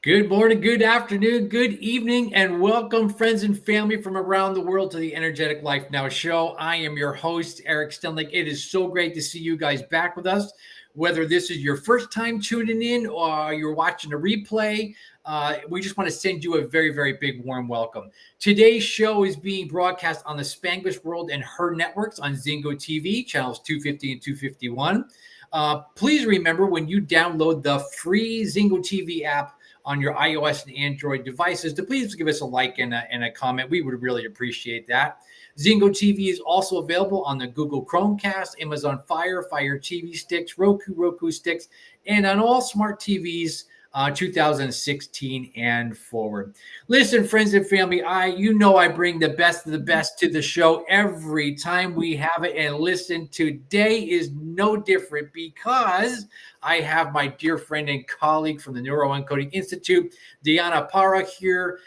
Good morning, good afternoon, good evening, and welcome, friends and family from around the world, to the Energetic Life Now show. I am your host, Eric Stenlake. It is so great to see you guys back with us. Whether this is your first time tuning in or you're watching a replay, we just want to send you a very, very big warm welcome. Today's show is being broadcast on the Spanglish World and Her networks on Zingo TV, channels 250 and 251. Please remember, when you download the free Zingo TV app on your iOS and Android devices, to please give us a like and a comment. We would really appreciate that. Zingo TV is also available on the Google Chromecast, Amazon Fire TV sticks, Roku sticks, and on all smart TVs 2016 and forward. Listen, friends and family, I bring the best of the best to the show every time we have it. And listen, today is no different, because I have my dear friend and colleague from the Neuroencoding Institute, Diana Parra, here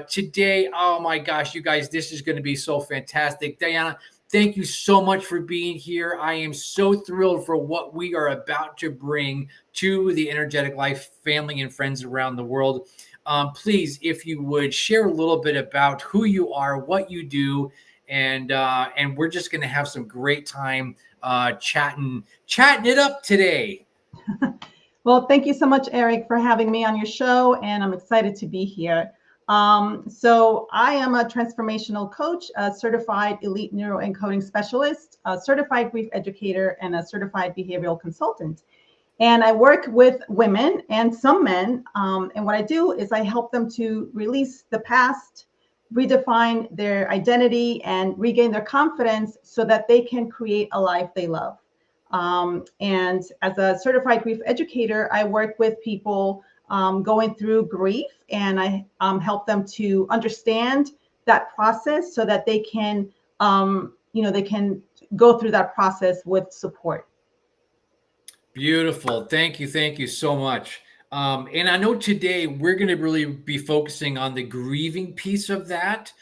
today. Oh my gosh, you guys, this is going to be so fantastic. Diana, thank you so much for being here. I am so thrilled for what we are about to bring to the Energetic Life family and friends around the world. Please, if you would, share a little bit about who you are, what you do, and we're just going to have some great time chatting it up today. Well, thank you so much, Eric, for having me on your show, and I'm excited to be here. So I am a transformational coach, a certified elite neuroencoding specialist, a certified grief educator, and a certified behavioral consultant. And I work with women and some men. And what I do is I help them to release the past, redefine their identity, and regain their confidence so that they can create a life they love. And as a certified grief educator, I work with people going through grief, and I help them to understand that process so that they can, they can go through that process with support. Beautiful. Thank you so much. And I know today we're going to really be focusing on the grieving piece of that,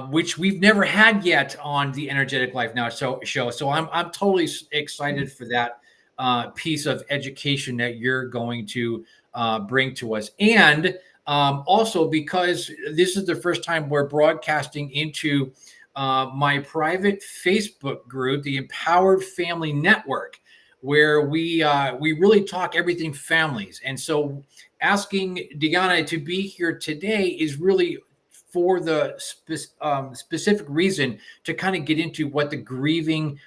which we've never had yet on the Energetic Life Now show. So I'm totally excited for that piece of education that you're going to bring to us. And also, because this is the first time we're broadcasting into my private Facebook group, the Empowered Family Network, where we really talk everything families. And so asking Diana to be here today is really for the specific reason to kind of get into what the grieving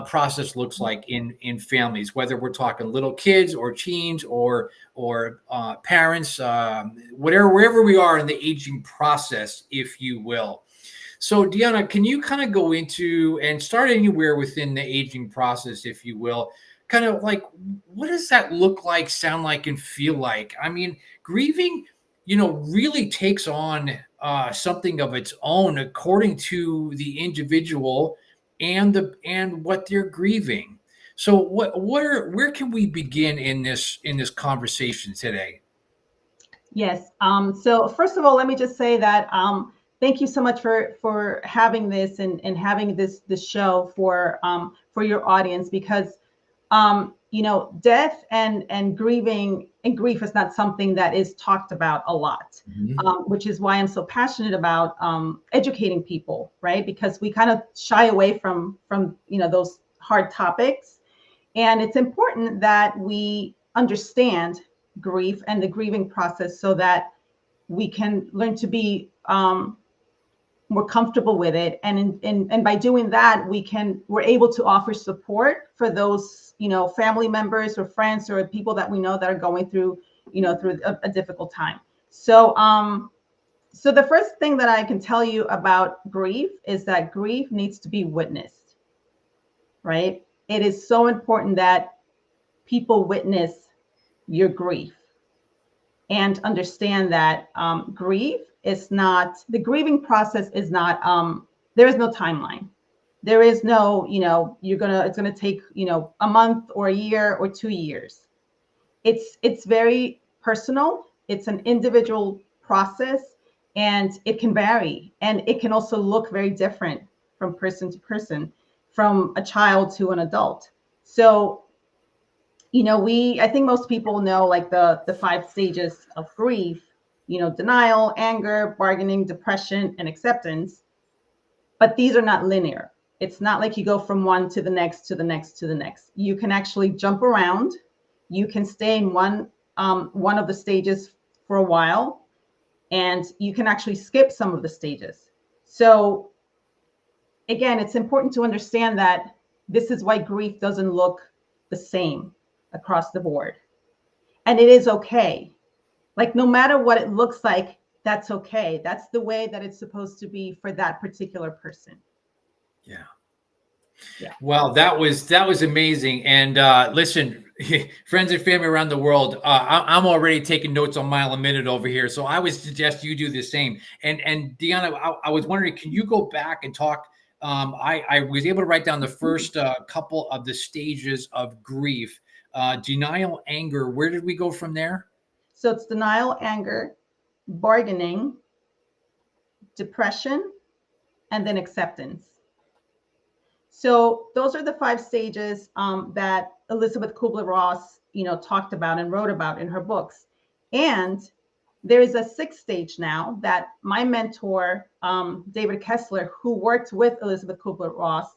process looks like in families, whether we're talking little kids or teens or parents, wherever we are in the aging process, if you will. So Diana, can you kind of go into and start anywhere within the aging process, if you will, kind of like, what does that look like, sound like, and feel like? I mean, grieving, really takes on something of its own according to the individual and what they're grieving. So where can we begin in this conversation today? Yes. So first of all, let me just say that thank you so much for having this and having this show for your audience, because death and grieving and grief is not something that is talked about a lot, which is why I'm so passionate about educating people, right? Because we kind of shy away from those hard topics, and it's important that we understand grief and the grieving process so that we can learn to be more comfortable with it, and by doing that, we're able to offer support for those family members or friends or people that we know that are going through through a difficult time. So so the first thing that I can tell you about grief is that grief needs to be witnessed, right? It is so important that people witness your grief and understand that grief is not, the grieving process is not, there is no timeline. There is no, it's gonna take, a month or a year or 2 years. It's very personal. It's an individual process, and it can vary, and it can also look very different from person to person, from a child to an adult. So, I think most people know like the 5 stages of grief, denial, anger, bargaining, depression, and acceptance. But these are not linear. It's not like you go from one to the next to the next to the next. You can actually jump around. You can stay in one of the stages for a while, and you can actually skip some of the stages. So again, it's important to understand that this is why grief doesn't look the same across the board. And it is okay. Like, no matter what it looks like, that's okay. That's the way that it's supposed to be for that particular person. Yeah. Yeah. Well, that was amazing. And listen, friends and family around the world, I'm already taking notes on mile a minute over here. So I would suggest you do the same. And Deanna, I was wondering, can you go back and talk? I was able to write down the first couple of the stages of grief. Denial, anger. Where did we go from there? So it's denial, anger, bargaining, depression, and then acceptance. So those are the 5 stages that Elizabeth Kubler-Ross, talked about and wrote about in her books. And there is a 6th stage now that my mentor, David Kessler, who worked with Elizabeth Kubler-Ross,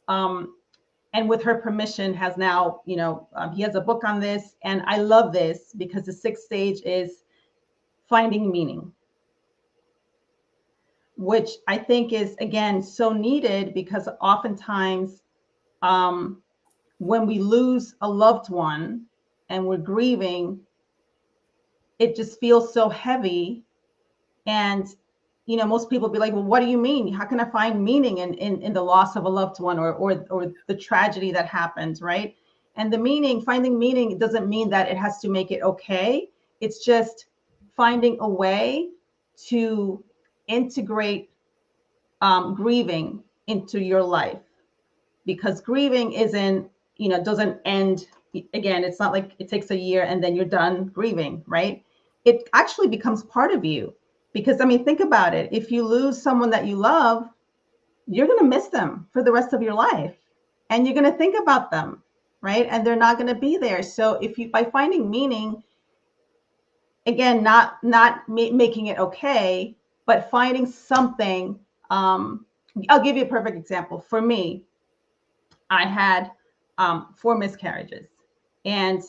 and with her permission has now, he has a book on this. And I love this because the 6th stage is finding meaning, which I think is, again, so needed because oftentimes when we lose a loved one and we're grieving, it just feels so heavy. And, most people be like, well, what do you mean? How can I find meaning in the loss of a loved one or the tragedy that happens, right? And finding meaning doesn't mean that it has to make it okay. It's just finding a way to integrate grieving into your life, because grieving doesn't end. Again, it's not like it takes a year and then you're done grieving, right? It actually becomes part of you, because think about it. If you lose someone that you love, you're going to miss them for the rest of your life, and you're going to think about them, right? And they're not going to be there. So by finding meaning, again, not making it okay, but finding something. I'll give you a perfect example. For me, I had 4 miscarriages, and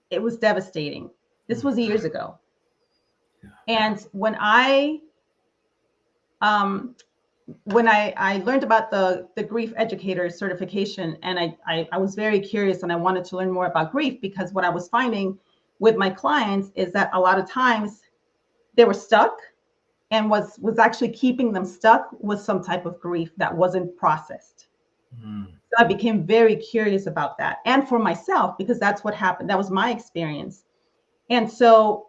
it was devastating. This was years ago. And when I learned about the grief educator certification, and I was very curious and I wanted to learn more about grief, because what I was finding with my clients is that a lot of times they were stuck, and was actually keeping them stuck with some type of grief that wasn't processed. So I became very curious about that, and for myself, because that's what happened. That was my experience. And so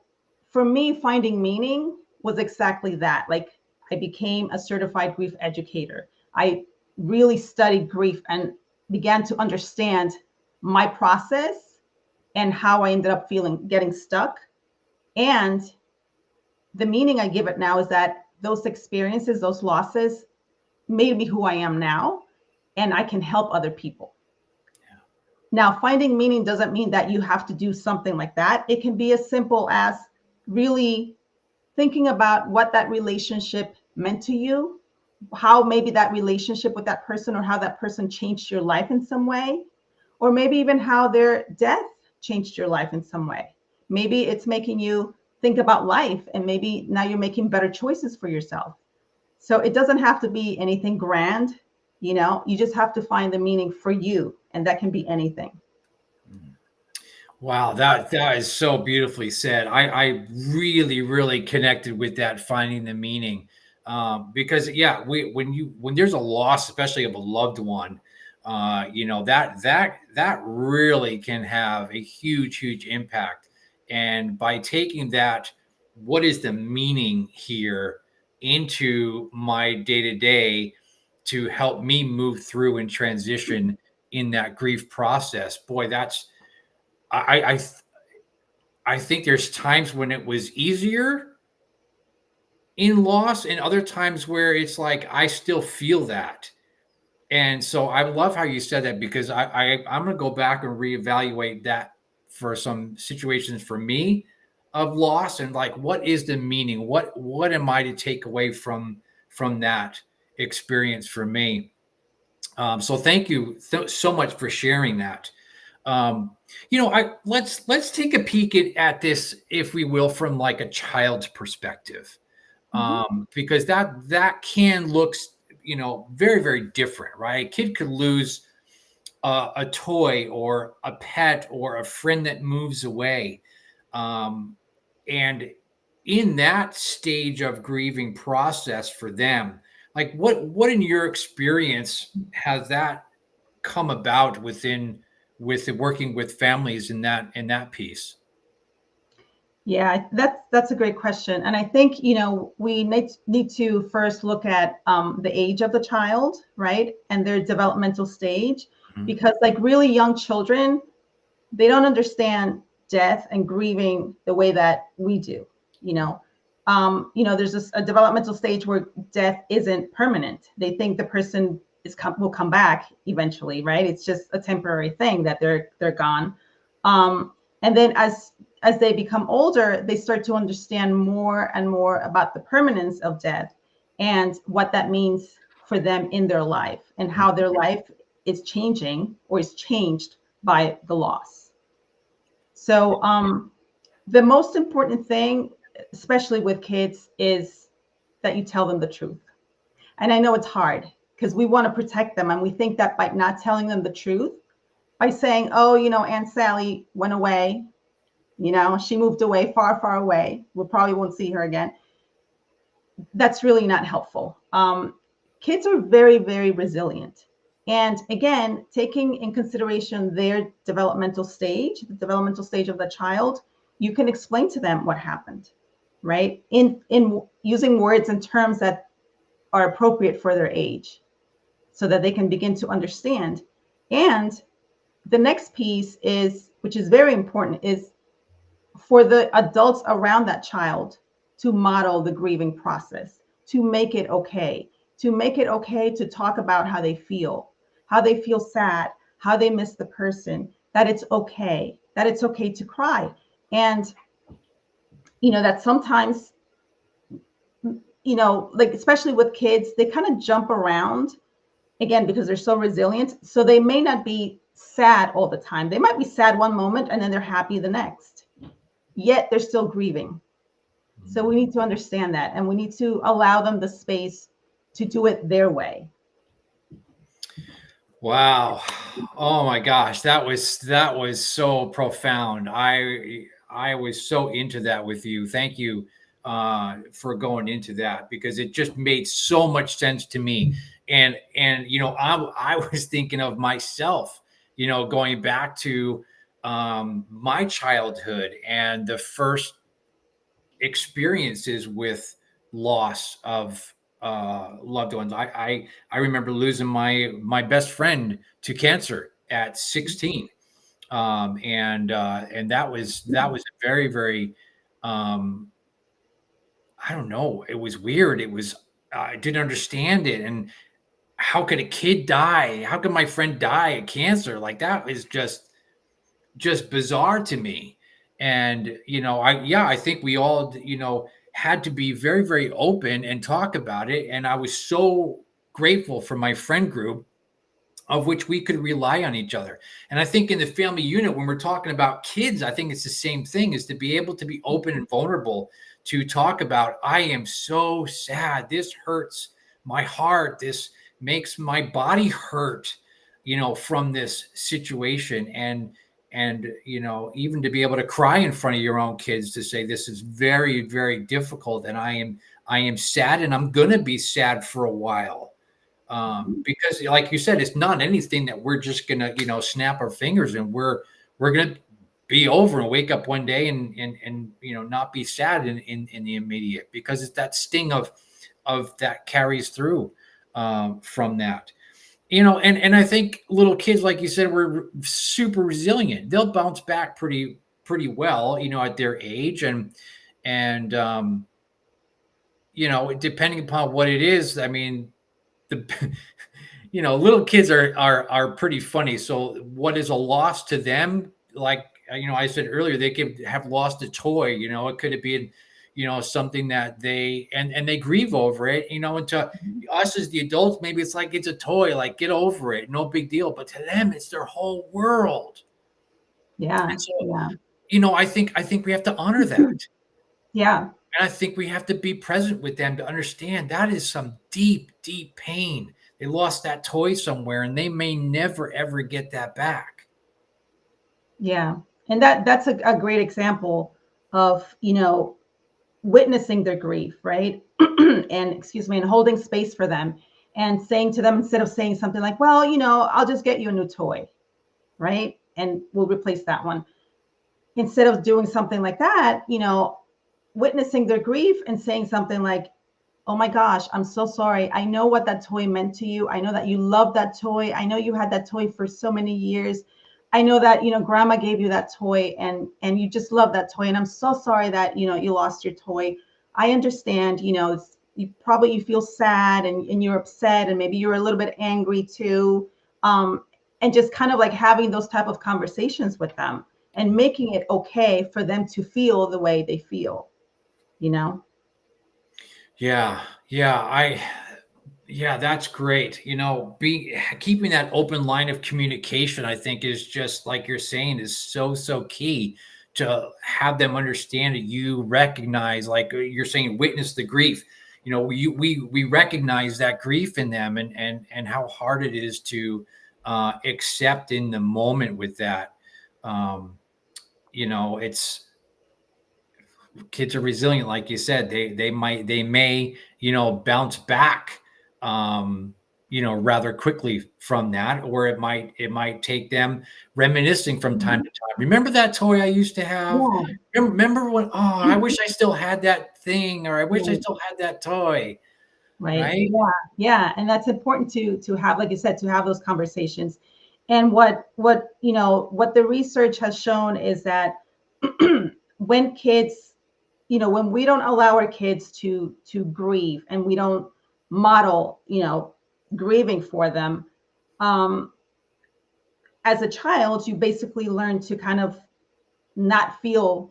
for me, finding meaning was exactly that. Like, I became a certified grief educator. I really studied grief and began to understand my process and how I ended up getting stuck. And the meaning I give it now is that those experiences, those losses, made me who I am now, and I can help other people. Yeah. Now, finding meaning doesn't mean that you have to do something like that. It can be as simple as really thinking about what that relationship meant to you, how maybe that relationship with that person or how that person changed your life in some way, or maybe even how their death changed your life in some way. Maybe it's making you think about life, and maybe now you're making better choices for yourself. So it doesn't have to be anything grand, you just have to find the meaning for you, and that can be anything. Wow, that is so beautifully said. I really, really connected with that, finding the meaning, because when there's a loss, especially of a loved one, that really can have a huge impact. And by taking that, what is the meaning here, into my day to day to help me move through and transition in that grief process, boy, that's I I think there's times when it was easier in loss, and other times where it's like I still feel that. And so I love how you said that, because I'm gonna go back and reevaluate that some situations for me of loss, and like, what is the meaning? What am I to take away from that experience for me? So thank you so much for sharing that. Let's take a peek at this, if we will, from like a child's perspective, Mhm. because that can look, very, very different, right? A kid could lose a toy or a pet or a friend that moves away, and in that stage of grieving process for them, like, what in your experience has that come about with the working with families in that piece? Yeah, that's a great question, and I think we need to first look at the age of the child, right, and their developmental stage, Mhm. because like really young children, they don't understand death and grieving the way that we do. You know, there's a developmental stage where death isn't permanent. They think the person will come back eventually, right? It's just a temporary thing that they're gone. And then as they become older, they start to understand more and more about the permanence of death and what that means for them in their life and how their life is changing or is changed by the loss. So the most important thing, especially with kids, is that you tell them the truth. And I know it's hard because we want to protect them. And we think that by not telling them the truth, by saying, oh, Aunt Sally went away, she moved away, far, far away. We probably won't see her again. That's really not helpful. Kids are very, very resilient. And again, taking in consideration their developmental stage, the developmental stage of the child, you can explain to them what happened, right? In using words and terms that are appropriate for their age so that they can begin to understand. And the next piece is, which is very important, is for the adults around that child to model the grieving process, to make it okay, to talk about how they feel sad, how they miss the person, that it's okay to cry. And, that sometimes, like, especially with kids, they kind of jump around again because they're so resilient. So they may not be sad all the time. They might be sad one moment and then they're happy the next, yet they're still grieving. So we need to understand that, and we need to allow them the space to do it their way. Wow. Oh my gosh, that was so profound. I was so into that with you. Thank you for going into that, because it just made so much sense to me. And I was thinking of myself, going back to my childhood and the first experiences with loss of loved ones. I remember losing my best friend to cancer at 16, and that was a very, very, um, I don't know. It was weird. It was, I didn't understand it, and how could a kid die? How could my friend die of cancer? Like, that is just bizarre to me. And I think we all had to be very, very open and talk about it. And I was so grateful for my friend group, of which we could rely on each other. And I think in the family unit, when we're talking about kids, I think it's the same thing, is to be able to be open and vulnerable, to talk about, I am so sad, this hurts my heart, this makes my body hurt, from this situation. And even to be able to cry in front of your own kids, to say, this is very, very difficult, and I am sad, and I'm gonna be sad for a while, because, like you said, it's not anything that we're just gonna snap our fingers and we're gonna be over and wake up one day and not be sad in the immediate, because it's that sting of that carries through, from that. And I think little kids, like you said, were super resilient. They'll bounce back pretty well, at their age. And depending upon what it is, I mean, the little kids are pretty funny. So what is a loss to them, like, I said earlier, they could have lost a toy. It could have been, something that they grieve over it. And to us as the adults, maybe it's like it's a toy. Like, get over it, no big deal. But to them, it's their whole world. Yeah. And so, Yeah. I think we have to honor that. Yeah. And I think we have to be present with them to understand that is some deep, deep pain. They lost that toy somewhere, and they may never, ever get that back. Yeah. And that's a great example of, witnessing their grief, right? And excuse me, and holding space for them and saying to them, instead of saying something like, well, I'll just get you a new toy, right? And we'll replace that one. Instead of doing something like that, witnessing their grief and saying something like, oh my gosh, I'm so sorry. I know what that toy meant to you. I know that you love that toy. I know you had that toy for so many years. I know that, grandma gave you that toy and you just love that toy. And I'm so sorry that, you lost your toy. I understand, you feel sad and you're upset and maybe you're a little bit angry too. And just kind of like having those type of conversations with them and making it okay for them to feel the way they feel, Yeah. Yeah, that's great. Keeping that open line of communication, I think, is just like you're saying, is so, so key to have them understand that you recognize, like you're saying, witness the grief. We recognize that grief in them, and how hard it is to accept in the moment with that. It's kids are resilient, like you said. They may bounce back rather quickly from that, or it might take them reminiscing from time Mhm. to time. Remember that toy I used to have? Yeah. Remember when, I wish I still had that thing, or I wish I Right. still had that toy. Right. Right. Yeah. Yeah. And that's important to have, like you said, to have those conversations. And what the research has shown is that when kids, when we don't allow our kids to grieve and we don't model, grieving for them, um, as a child, you basically learn to kind of not feel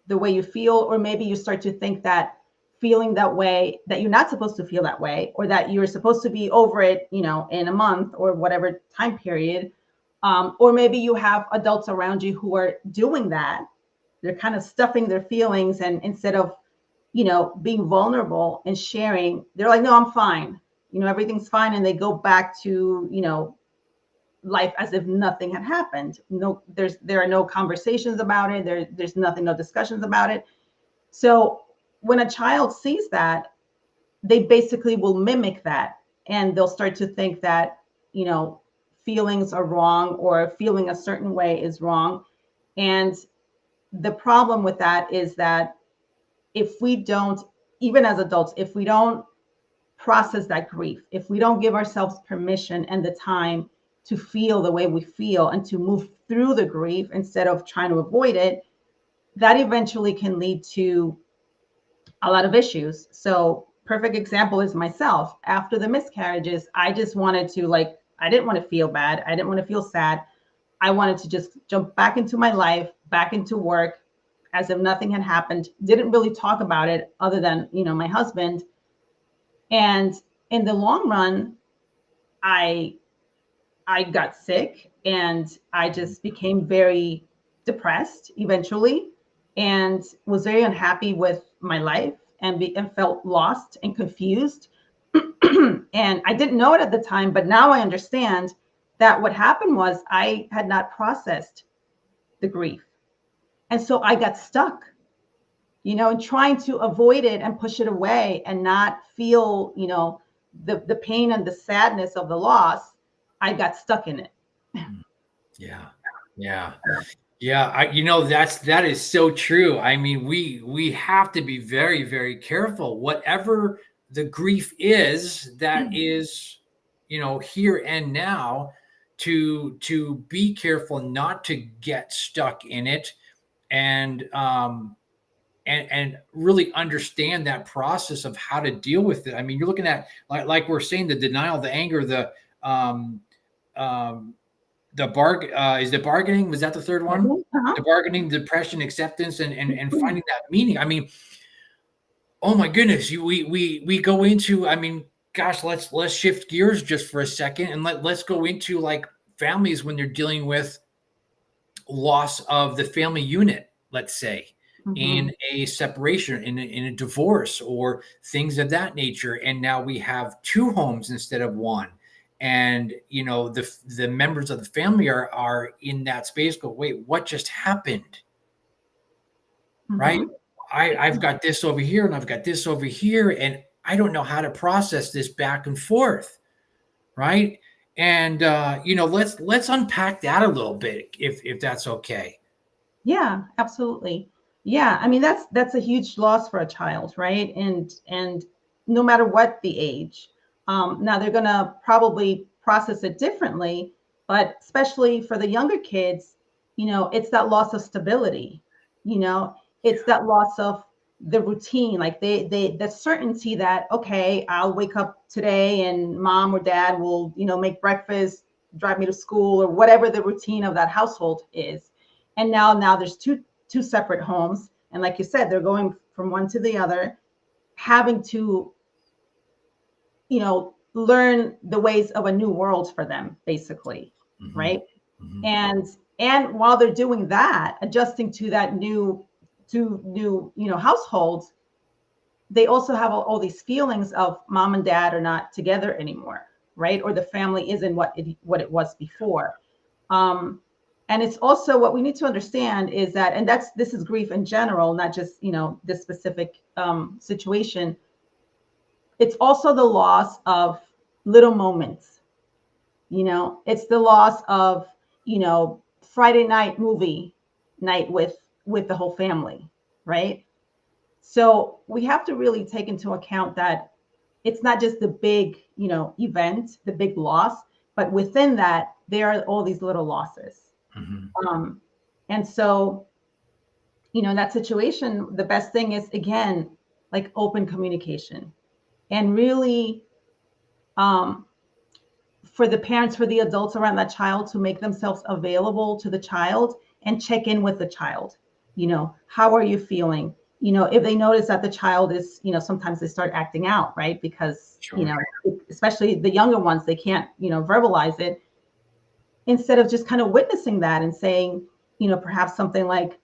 the way you feel, or maybe you start to think that feeling that way, that you're not supposed to feel that way, or that you're supposed to be over it, in a month or whatever time period. Or maybe you have adults around you who are doing that. They're kind of stuffing their feelings, and instead of, being vulnerable and sharing, they're like, no, I'm fine. Everything's fine. And they go back to, life as if nothing had happened. No, there are no conversations about it. There's nothing, no discussions about it. So when a child sees that, they basically will mimic that, and they'll start to think that, feelings are wrong, or feeling a certain way is wrong. And the problem with that is that if we don't, even as adults, if we don't process that grief, if we don't give ourselves permission and the time to feel the way we feel and to move through the grief instead of trying to avoid it, that eventually can lead to a lot of issues. So, perfect example is myself. After the miscarriages, I just wanted to, like, I didn't want to feel bad. I didn't want to feel sad. I wanted to just jump back into my life, back into work, as if nothing had happened. Didn't really talk about it other than, my husband. And in the long run, I I got sick and I just became very depressed eventually, and was very unhappy with my life, and felt lost and confused. And I didn't know it at the time, but now I understand that what happened was I had not processed the grief. And so I got stuck, and trying to avoid it and push it away and not feel, the pain and the sadness of the loss. I got stuck in it. Yeah. Yeah. Yeah, that is so true. I mean, we have to be very, very careful. Whatever the grief is, that is, here and now, to be careful not to get stuck in it, and really understand that process of how to deal with it. I mean, you're looking at, like we're saying, the denial, the anger, um, um, is the bargaining, was that the third one? Uh-huh. The bargaining, depression, acceptance, and finding that meaning. I mean, oh my goodness, we go into, I mean, gosh, let's shift gears just for a second, and let's go into like families when they're dealing with loss of the family unit, let's say, Mm-hmm. in a separation, in a divorce, or things of that nature. And now we have two homes instead of one. And the members of the family are in that space. Go, wait, what just happened? Right? Mm-hmm. I've got this over here and I've got this over here, and I don't know how to process this back and forth. Right? And let's unpack that a little bit, if that's okay. Yeah, absolutely. Yeah, I mean that's a huge loss for a child, right? And no matter what the age, now they're gonna probably process it differently, but especially for the younger kids, it's that loss of stability. It's that loss of the routine, like they the certainty that okay, I'll wake up today and mom or dad will make breakfast, drive me to school, or whatever the routine of that household is. And now there's two separate homes, and like you said, they're going from one to the other, having to learn the ways of a new world for them, basically. Mm-hmm. Right. Mm-hmm. And while they're doing that, adjusting to that new households, they also have all these feelings of mom and dad are not together anymore, right? Or the family isn't what it was before. And it's also, what we need to understand is that, and this is grief in general, not just this specific situation. It's also the loss of little moments. It's the loss of Friday night movie night with the whole family, right? So we have to really take into account that it's not just the big event, the big loss, but within that there are all these little losses. Mm-hmm. And so, in that situation, the best thing is, again, like open communication, and really, um, for the parents, for the adults around that child, to make themselves available to the child and check in with the child. How are you feeling? If they notice that the child is, sometimes they start acting out, right? Because, Sure. Especially the younger ones, they can't, verbalize it. Instead of just kind of witnessing that and saying, perhaps something like,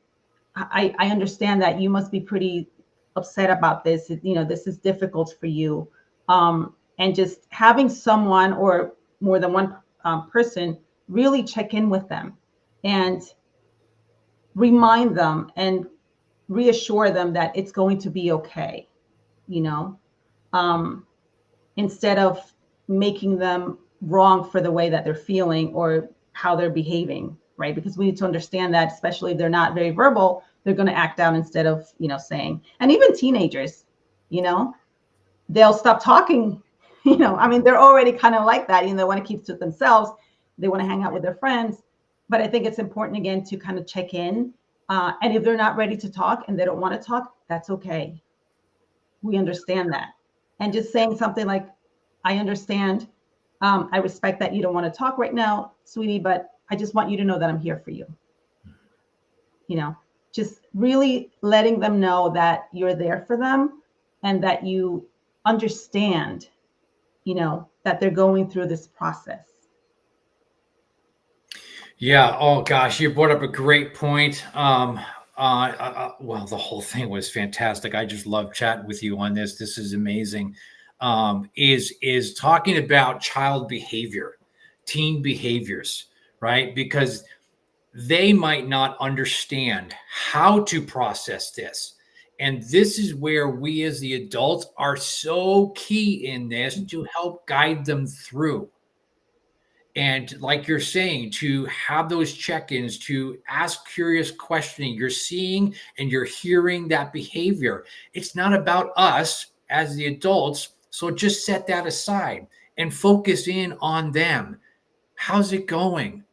I understand that you must be pretty upset about this. This is difficult for you. And just having someone, or more than one person, really check in with them and remind them and reassure them that it's going to be okay, you know, um, instead of making them wrong for the way that they're feeling or how they're behaving, right? Because we need to understand that, especially if they're not very verbal, they're going to act out instead of, saying. And even teenagers, they'll stop talking. I mean, they're already kind of like that. They want to keep to themselves. They want to hang out with their friends. But I think it's important, again, to kind of check in. And if they're not ready to talk and they don't want to talk, that's okay. We understand that. And just saying something like, I understand. I respect that you don't want to talk right now, sweetie, but I just want you to know that I'm here for you. Just really letting them know that you're there for them and that you understand, that they're going through this process. Yeah. Oh gosh, you brought up a great point. Well, the whole thing was fantastic. I just love chatting with you on this. This is amazing. Is talking about child behavior, teen behaviors, right? Because they might not understand how to process this. And this is where we as the adults are so key in this, to help guide them through. And like you're saying, to have those check-ins, to ask curious questioning. You're seeing and you're hearing that behavior. It's not about us as the adults. So just set that aside and focus in on them. How's it going?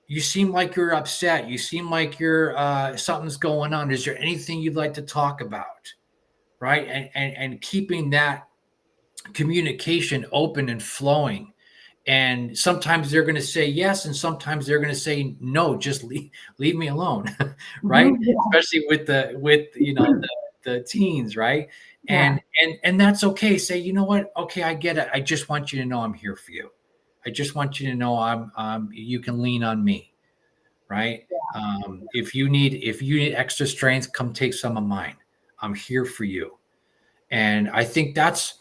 You seem like you're upset. You seem like you're something's going on. Is there anything you'd like to talk about? Right. And keeping that communication open and flowing. And sometimes they're going to say yes, and sometimes they're going to say no, just leave me alone. Right? Yeah. Especially with the teens, right? Yeah. And that's okay. Say, you know what? Okay, I get it. I just want you to know I'm here for you. I just want you to know you can lean on me, right? If you need extra strength, come take some of mine. I'm here for you. And I think that's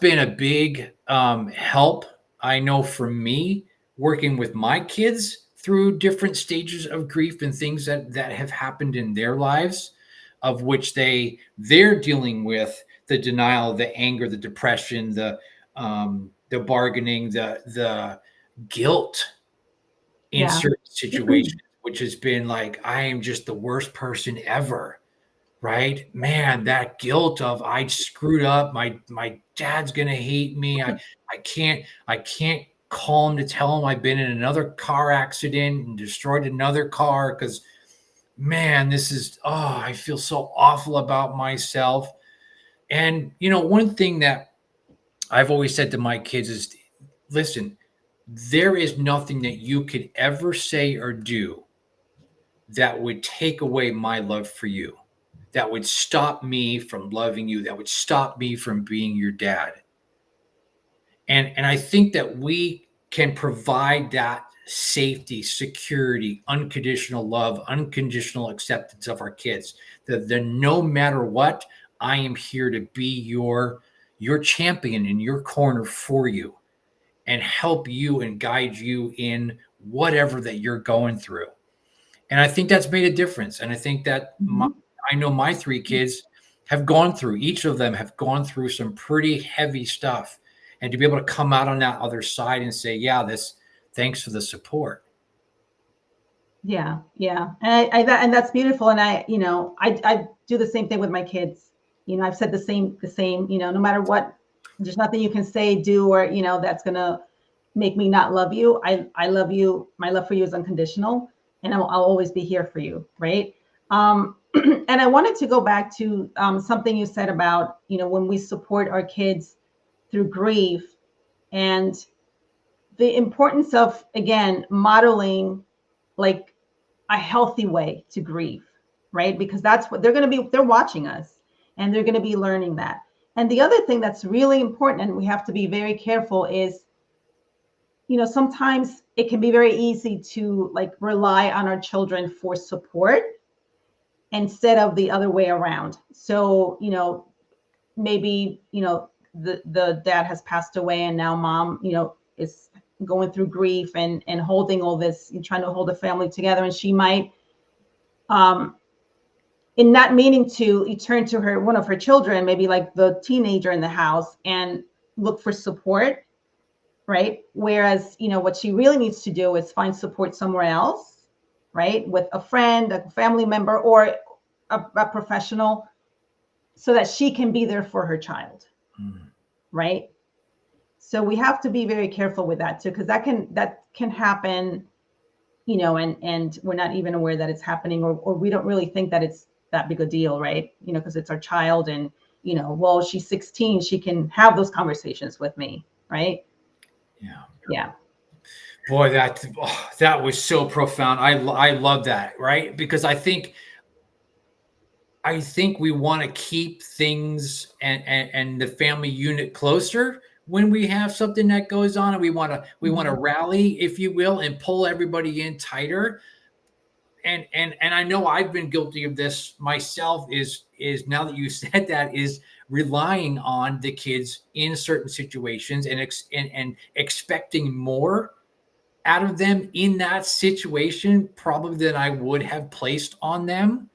been a big help. I know for me, working with my kids through different stages of grief and things that have happened in their lives, of which they're dealing with the denial, the anger, the depression, the bargaining, the guilt in Yeah. certain situations, which has been like, I am just the worst person ever. Right? Man, that guilt of I screwed up. My dad's gonna hate me. I can't call him to tell him I've been in another car accident and destroyed another car because man, I feel so awful about myself. And one thing that I've always said to my kids is, listen, there is nothing that you could ever say or do that would take away my love for you, that would stop me from loving you, that would stop me from being your dad. And I think that we can provide that safety, security, unconditional love, unconditional acceptance of our kids. That no matter what, I am here to be your champion in your corner for you and help you and guide you in whatever that you're going through. And I think that's made a difference. And I think that Mhm. I know my three kids have gone through, each of them have gone through some pretty heavy stuff. And to be able to come out on that other side and say, yeah, thanks for the support. Yeah, yeah, and that's beautiful. And I do the same thing with my kids. I've said the same. No matter what, there's nothing you can say, do, or that's gonna make me not love you. I love you. My love for you is unconditional, and I'll always be here for you, right? And I wanted to go back to something you said about when we support our kids through grief and the importance of, again, modeling like a healthy way to grieve, right? Because that's what they're watching us and they're going to be learning that. And the other thing that's really important, and we have to be very careful, is, sometimes it can be very easy to like rely on our children for support instead of the other way around. So, maybe, the dad has passed away and now mom, is going through grief and holding all this and trying to hold the family together. And she might, um, in not meaning to, turn to one of her children, maybe like the teenager in the house, and look for support, right? Whereas, what she really needs to do is find support somewhere else, right? With a friend, a family member, or a professional, so that she can be there for her child, right? So we have to be very careful with that too, because that can happen, and we're not even aware that it's happening, or we don't really think that it's that big a deal, right? Because it's our child, and well, she's 16, she can have those conversations with me, right? Yeah. Yeah. Boy, that was so profound. I love that, right? Because I think we want to keep things and the family unit closer when we have something that goes on, and we want to Mhm. rally, if you will, and pull everybody in tighter. And I know I've been guilty of this myself. Is now that you said that, is relying on the kids in certain situations and expecting more out of them in that situation probably than I would have placed on them,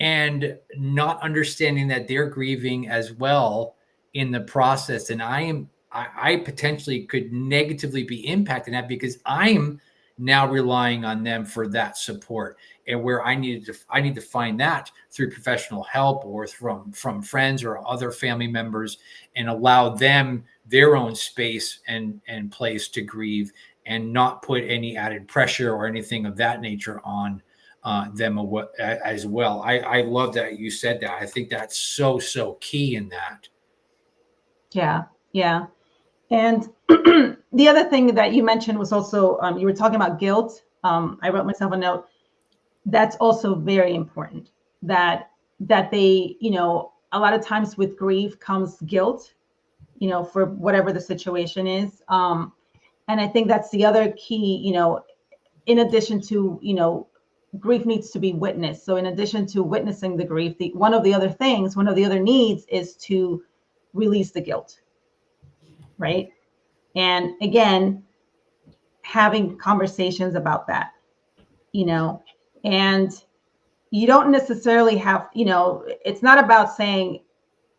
and not understanding that they're grieving as well in the process. And I potentially could negatively be impacting that because I'm now relying on them for that support, and where I need to find that through professional help or from friends or other family members, and allow them their own space and place to grieve, and not put any added pressure or anything of that nature on them as well. I love that you said that. I think that's so key in that. Yeah. Yeah. And the other thing that you mentioned was also, you were talking about guilt. I wrote myself a note. That's also very important, that they, a lot of times with grief comes guilt, for whatever the situation is. And I think that's the other key, in addition to, grief needs to be witnessed. So in addition to witnessing the grief, one of the other needs is to release the guilt, right? And again, having conversations about that, and you don't necessarily have, it's not about saying,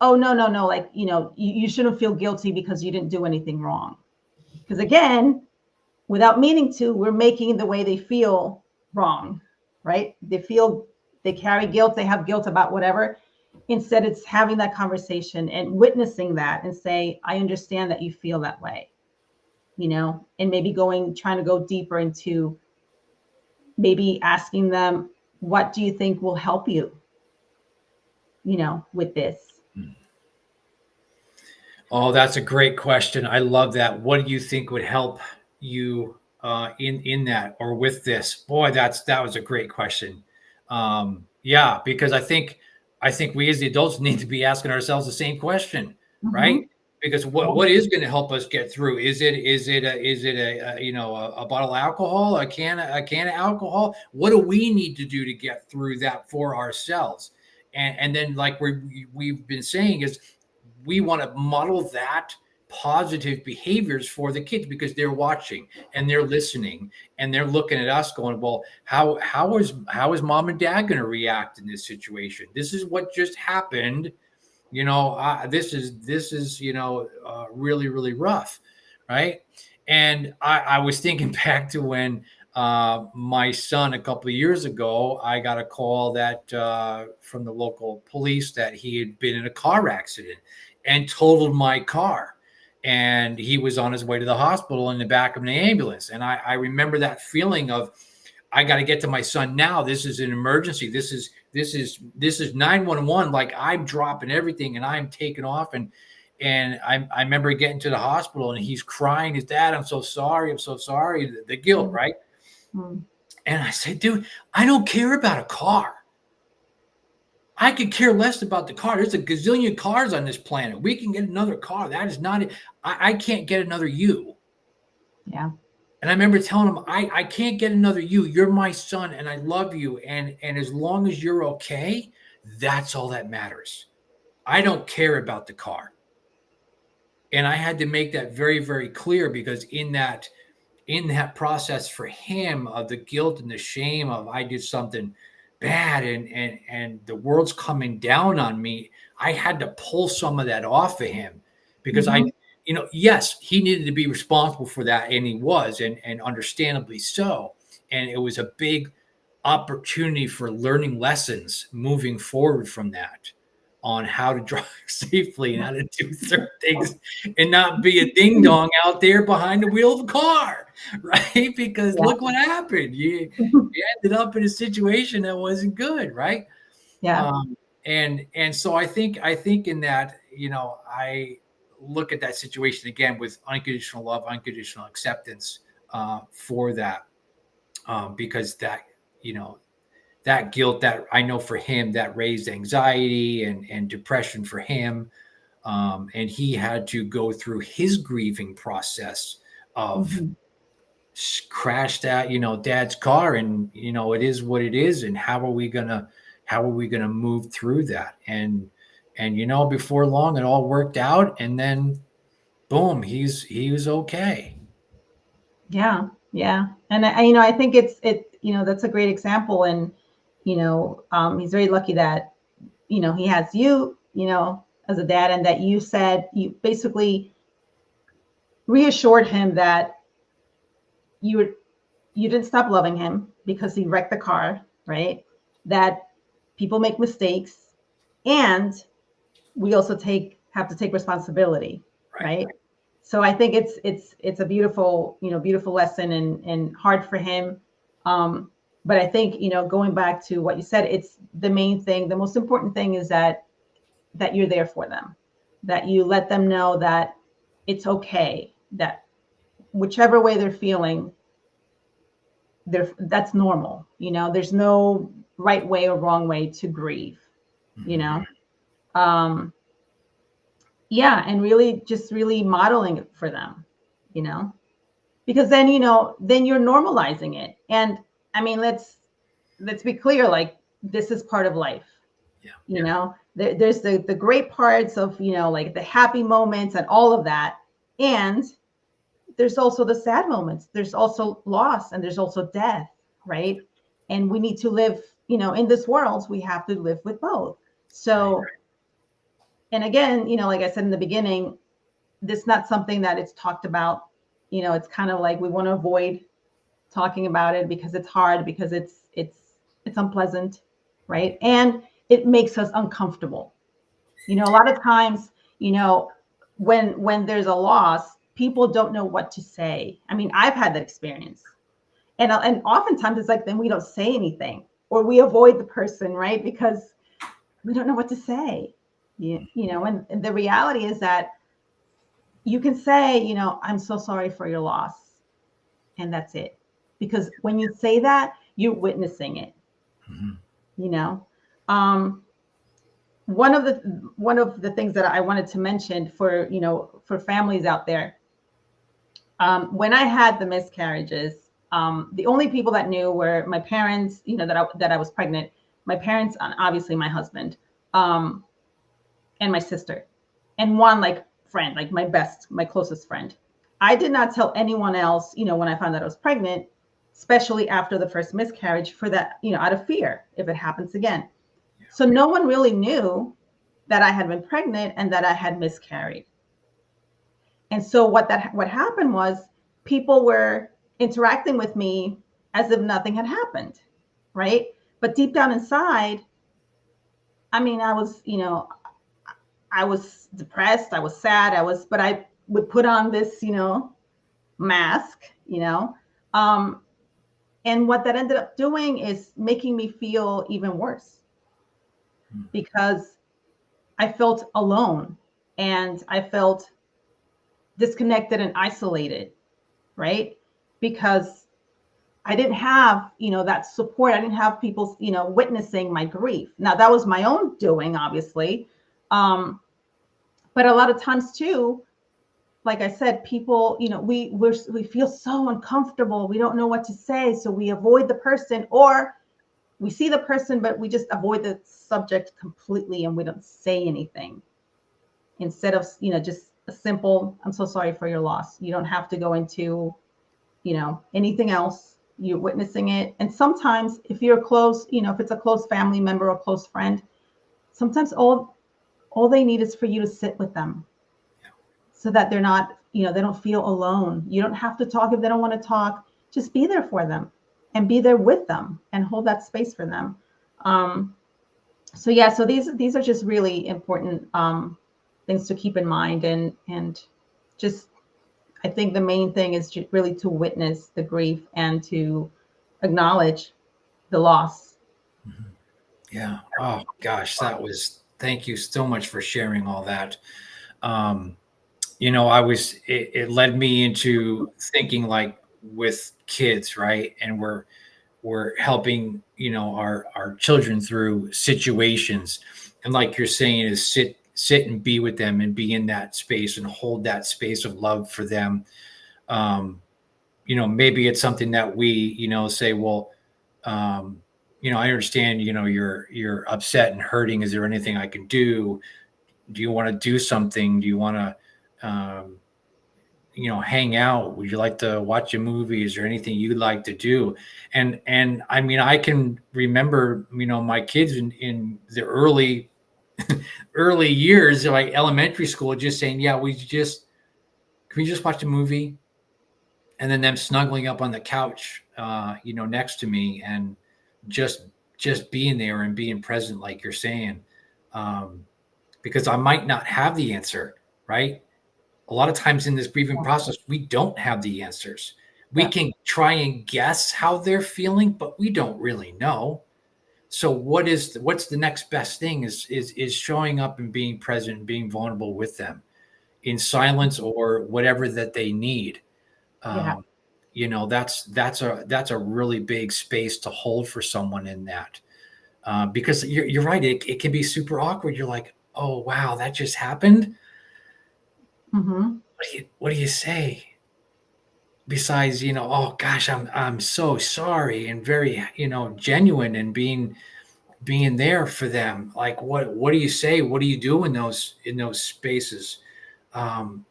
oh, no, like, you shouldn't feel guilty because you didn't do anything wrong. Because again, without meaning to, we're making the way they feel wrong, right? They carry guilt, they have guilt about whatever. Instead, it's having that conversation and witnessing that and say, I understand that you feel that way, and maybe trying to go deeper into maybe asking them, what do you think will help you, with this? Oh, that's a great question. I love that. What do you think would help you in that or with this? Boy, that was a great question. Yeah, because I think we as the adults need to be asking ourselves the same question, right? Because what is going to help us get through? Is it a bottle of alcohol, a can of alcohol? What do we need to do to get through that for ourselves? And then, like we've been saying, is we want to model that positive behaviors for the kids, because they're watching and they're listening and they're looking at us going, well, how is mom and dad going to react in this situation? This is what just happened. This is really, really rough. Right. And I was thinking back to when my son, a couple of years ago, I got a call that from the local police that he had been in a car accident and totaled my car. And he was on his way to the hospital in the back of an ambulance. And I remember that feeling of, I got to get to my son now. This is an emergency. This is 911. Like, I'm dropping everything and I'm taking off. And I remember getting to the hospital and he's crying. His dad, I'm so sorry. I'm so sorry. The guilt, right? Mm. And I said, dude, I don't care about a car. I could care less about the car. There's a gazillion cars on this planet. We can get another car. That is not it. I can't get another you. Yeah. And I remember telling him, I can't get another you. You're my son and I love you. And as long as you're okay, that's all that matters. I don't care about the car. And I had to make that very, very clear, because in that process for him of the guilt and the shame of, I did something bad and the world's coming down on me, I had to pull some of that off of him, because yes, he needed to be responsible for that, and he was, and understandably so. And it was a big opportunity for learning lessons moving forward from that, on how to drive safely and how to do certain things and not be a ding dong out there behind the wheel of a car, right? Because look what happened. You ended up in a situation that wasn't good, right? Yeah. And so I think in that, I look at that situation again with unconditional love, unconditional acceptance for that, because that, that guilt, that I know for him, that raised anxiety and depression for him. And he had to go through his grieving process of crashed out, dad's car, and, it is what it is. And how are we going to move through that? And before long, it all worked out. And then boom, he was okay. Yeah. Yeah. And I think that's a great example. And, he's very lucky that, he has you, as a dad, and that you basically reassured him that you didn't stop loving him because he wrecked the car, right? That people make mistakes, and we also have to take responsibility, right? So I think it's a beautiful, beautiful lesson, and hard for him. But I think, going back to what you said, it's the main thing. The most important thing is that you're there for them, that you let them know that it's okay, that whichever way they're feeling, that's normal. There's no right way or wrong way to grieve, um, yeah. And really just really modeling it for them, because then, then you're normalizing it. And I mean, let's be clear, like, this is part of life. There's the great parts of, like the happy moments and all of that. And there's also the sad moments. There's also loss, and there's also death, right? And we need to live, in this world, we have to live with both. So, and again, like I said in the beginning, this is not something that it's talked about. It's kind of like we want to avoid talking about it because it's hard, because it's unpleasant, right? And it makes us uncomfortable. A lot of times, when there's a loss, people don't know what to say. I mean, I've had that experience. And oftentimes it's like, then we don't say anything, or we avoid the person, right? Because we don't know what to say. And the reality is that you can say, I'm so sorry for your loss. And that's it. Because when you say that, you're witnessing it. One of the things that I wanted to mention for families out there, when I had the miscarriages, the only people that knew were my parents, that I was pregnant, my parents, and obviously my husband, and my sister, and one friend, like my closest friend. I did not tell anyone else, when I found out I was pregnant, especially after the first miscarriage, for that, out of fear if it happens again. So no one really knew that I had been pregnant and that I had miscarried. And so what happened was, people were interacting with me as if nothing had happened, right? But deep down inside, I mean, I was depressed, I was sad, but I would put on this, mask, and what that ended up doing is making me feel even worse, because I felt alone, and I felt disconnected and isolated, right? Because I didn't have, that support. I didn't have people, witnessing my grief. Now, that was my own doing, obviously. But a lot of times too, like I said, people, we feel so uncomfortable. We don't know what to say. So we avoid the person, or we see the person, but we just avoid the subject completely, and we don't say anything, instead of, just a simple, I'm so sorry for your loss. You don't have to go into, anything else. You're witnessing it. And sometimes if you're close, if it's a close family member or close friend, sometimes all they need is for you to sit with them, so that they're not, they don't feel alone. You don't have to talk if they don't want to talk. Just be there for them, and be there with them, and hold that space for them. So yeah, so these are just really important things to keep in mind, and just, I think the main thing is really to witness the grief and to acknowledge the loss. Yeah. Oh gosh, thank you so much for sharing all that. It led me into thinking, like, with kids, right? And we're helping, our children through situations. And like you're saying, is sit and be with them, and be in that space, and hold that space of love for them. Maybe it's something that we, say, well, I understand, you're upset and hurting. Is there anything I can do? Do you want to do something? Do you want to, hang out? Would you like to watch a movie? Is there anything you'd like to do? And I mean, I can remember, my kids in the early years, like elementary school, just saying, yeah, can we just watch a movie? And then them snuggling up on the couch, next to me, and just being there and being present, like you're saying, because I might not have the answer, right? A lot of times in this grieving process, we don't have the answers. We can try and guess how they're feeling, but we don't really know. So what's the next best thing is showing up and being present and being vulnerable with them in silence, or whatever that they need. Yeah. That's a really big space to hold for someone in that, because you're right. It can be super awkward. You're like, oh wow, that just happened. Mm-hmm. What do you say? Besides, oh gosh, I'm so sorry, and very, genuine, and being there for them. Like, what do you say? What do you do in those spaces? Um,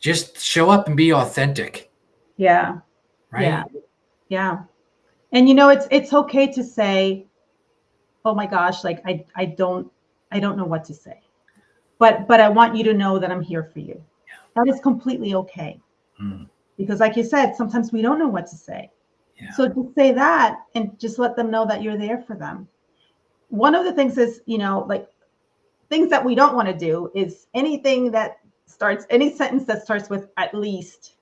just show up and be authentic, Yeah. Yeah. right? Yeah. And it's okay to say, oh my gosh, like I don't know what to say. But I want you to know that I'm here for you. That is completely okay. Mm, Because like you said, sometimes we don't know what to say. yeah. So just say that and just let them know that you're there for them. One of the things is, like things that we don't want to do is any sentence that starts with at least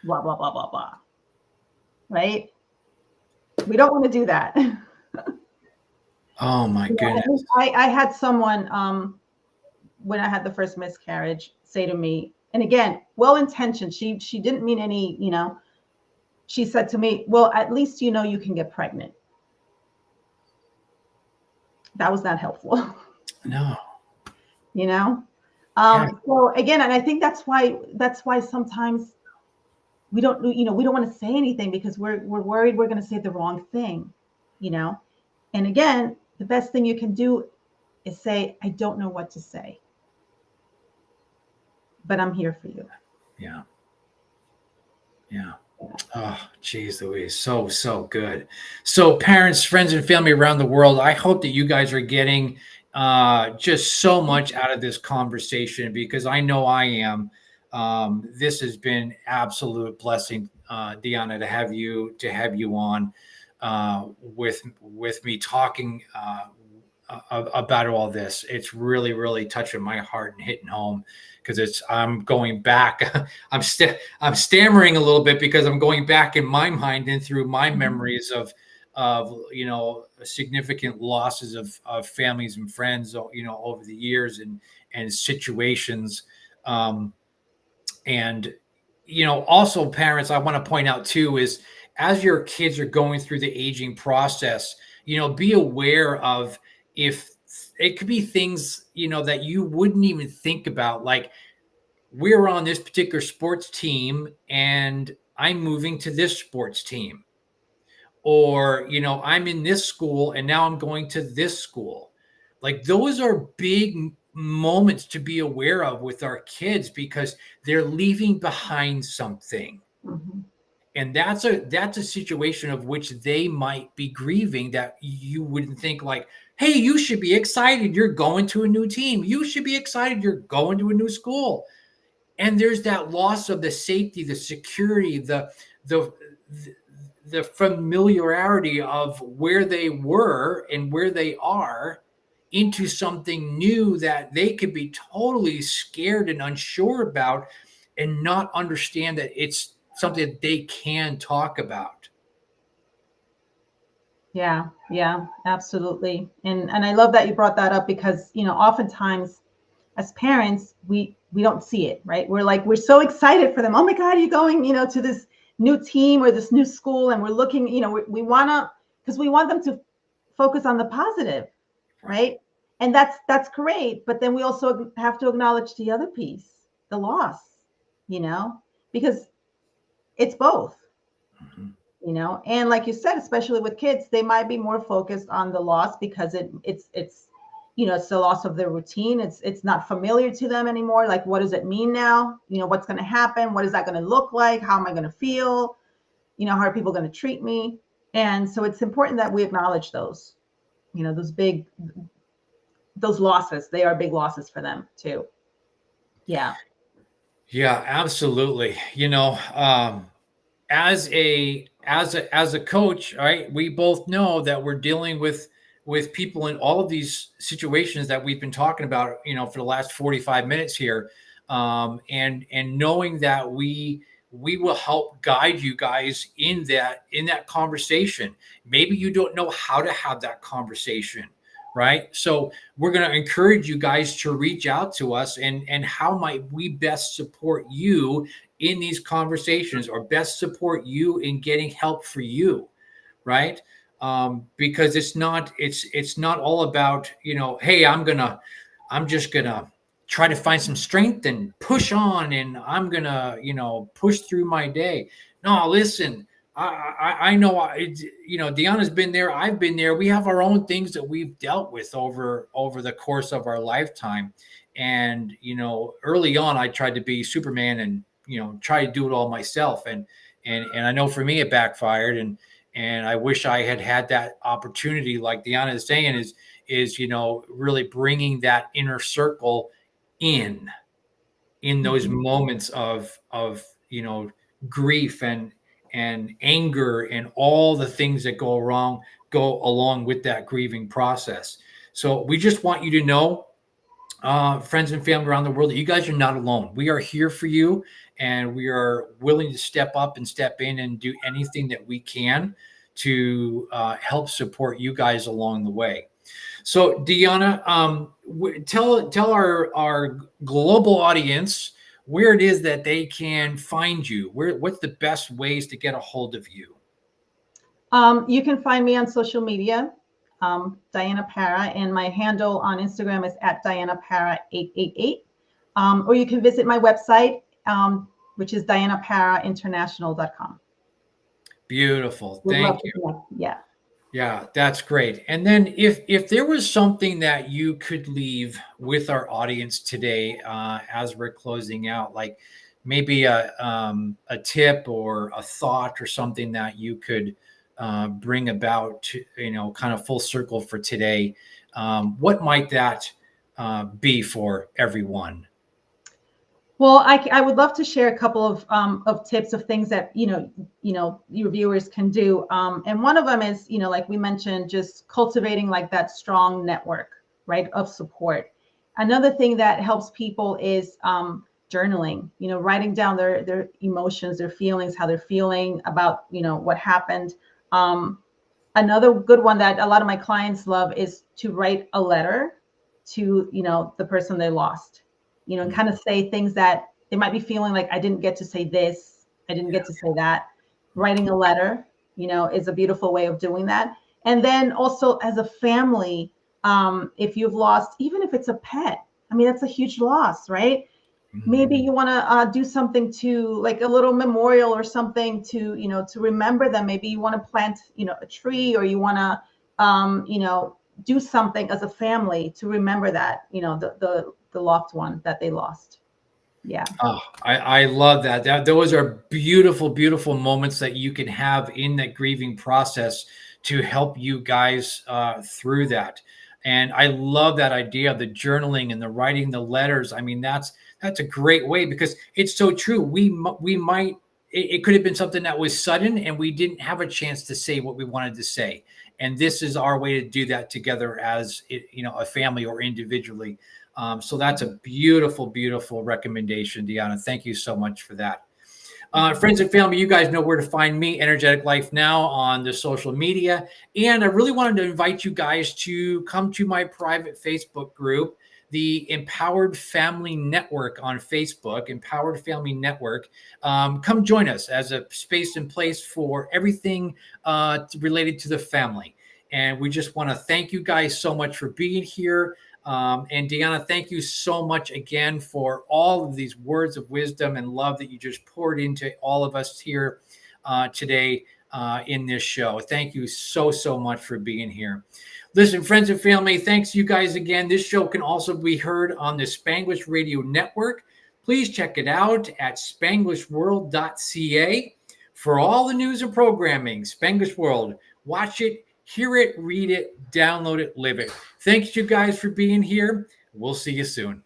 blah, blah, blah, blah, blah. Right? We don't want to do that. Oh my goodness. I had someone when I had the first miscarriage say to me, and again, well intentioned. She didn't mean any, she said to me, well, at least you can get pregnant. That was not helpful. No. you know Yeah. so again, and I think that's why sometimes we don't want to say anything because we're worried we're going to say the wrong thing. you know and again, the best thing you can do is say, I don't know what to say, but I'm here for you. Yeah. Yeah. Oh, geez, Louise. So good. So, parents, friends, and family around the world, I hope that you guys are getting just so much out of this conversation, because I know I am. This has been absolute blessing, Deanna, to have you on with me talking about all this. It's really, really touching my heart and hitting home, because I'm going back. I'm stammering a little bit because I'm going back in my mind and through my memories of significant losses of families and friends, over the years, and situations. Um, and also, parents, I want to point out too, is as your kids are going through the aging process, be aware of, if it could be things that you wouldn't even think about, like, we're on this particular sports team and I'm moving to this sports team, or I'm in this school and now I'm going to this school. Like, those are big moments to be aware of with our kids, because they're leaving behind something. Mhm. And that's a situation of which they might be grieving, that you wouldn't think, like, hey, you should be excited, you're going to a new team, you should be excited, you're going to a new school. And there's that loss of the safety, the security, the the familiarity of where they were and where they are, into something new that they could be totally scared and unsure about, and not understand that it's something that they can talk about. Yeah, yeah, absolutely. And I love that you brought that up because, oftentimes as parents, we don't see it, right? We're so excited for them. Oh my God, you're going, to this new team or this new school, and we're looking, we want to, because we want them to focus on the positive, Right. right? And that's great, but then we also have to acknowledge the other piece, the loss, you know, because it's both. Mhm. And like you said, especially with kids, they might be more focused on the loss because it's the loss of their routine. It's not familiar to them anymore. Like, what does it mean now? What's going to happen? What is that going to look like? How am I going to feel? How are people going to treat me? And so it's important that we acknowledge those losses. They are big losses for them too. Yeah. Yeah, absolutely. As a coach, right, we both know that we're dealing with people in all of these situations that we've been talking about, for the last 45 minutes here. And knowing that we will help guide you guys in that conversation. Maybe you don't know how to have that conversation, right? So we're going to encourage you guys to reach out to us, and how might we best support you in these conversations or best support you in getting help for you, right? Because it's not all about, hey, I'm just gonna try to find some strength and push on, and I'm gonna, push through my day. No, listen, I know, Deanna's been there, I've been there. We have our own things that we've dealt with over the course of our lifetime. And early on, I tried to be Superman and try to do it all myself. And I know for me it backfired. And I wish I had had that opportunity, like Deanna is saying, is really bringing that inner circle in those moments of grief and anger and all the things that go along with that grieving process. So we just want you to know, friends and family around the world, that you guys are not alone. We are here for you, and we are willing to step up and step in and do anything that we can to help support you guys along the way. So, Deanna, tell our global audience where it is that they can find you. What's the best ways to get a hold of you? You can find me on social media, Diana Parra, and my handle on Instagram is @DianaParra888. Or you can visit my website, which is DianaParraInternational.com. Beautiful. Thank you. Yeah. Yeah, that's great. And then if there was something that you could leave with our audience today, as we're closing out, like maybe a tip or a thought or something that you could bring about to, kind of full circle for today, what might that be for everyone? Well, I would love to share a couple of tips of things that your viewers can do. And one of them is, like we mentioned, just cultivating like that strong network, right, of support. Another thing that helps people is journaling. Writing down their emotions, their feelings, how they're feeling about what happened. Another good one that a lot of my clients love is to write a letter to the person they lost. And kind of say things that they might be feeling like, I didn't get to say this, I didn't get to say that. Writing a letter, is a beautiful way of doing that. And then also as a family, if you've lost, even if it's a pet, I mean, that's a huge loss, right? Mm-hmm. Maybe you want to do something to, like a little memorial or something to, to remember them. Maybe you want to plant, a tree, or you want to, do something as a family to remember that, the loved one that they lost. Yeah. Oh, I love that. Those are beautiful, beautiful moments that you can have in that grieving process to help you guys through that. And I love that idea of the journaling and the writing the letters. I mean, that's a great way, because it's so true. We might, it could have been something that was sudden and we didn't have a chance to say what we wanted to say. And this is our way to do that together as a family or individually. So that's a beautiful, beautiful recommendation, Deanna. Thank you so much for that. Friends and family, you guys know where to find me, Energetic Life Now, on the social media. And I really wanted to invite you guys to come to my private Facebook group, the Empowered Family Network on Facebook, Empowered Family Network. Come join us as a space and place for everything related to the family. And we just want to thank you guys so much for being here. And Deanna, thank you so much again for all of these words of wisdom and love that you just poured into all of us here today in this show. Thank you so, so much for being here. Listen, friends and family, thanks you guys again. This show can also be heard on the Spanglish Radio Network. Please check it out at spanglishworld.ca for all the news and programming. Spanglish World. Watch it, hear it, read it, download it, live it. Thanks you guys for being here. We'll see you soon.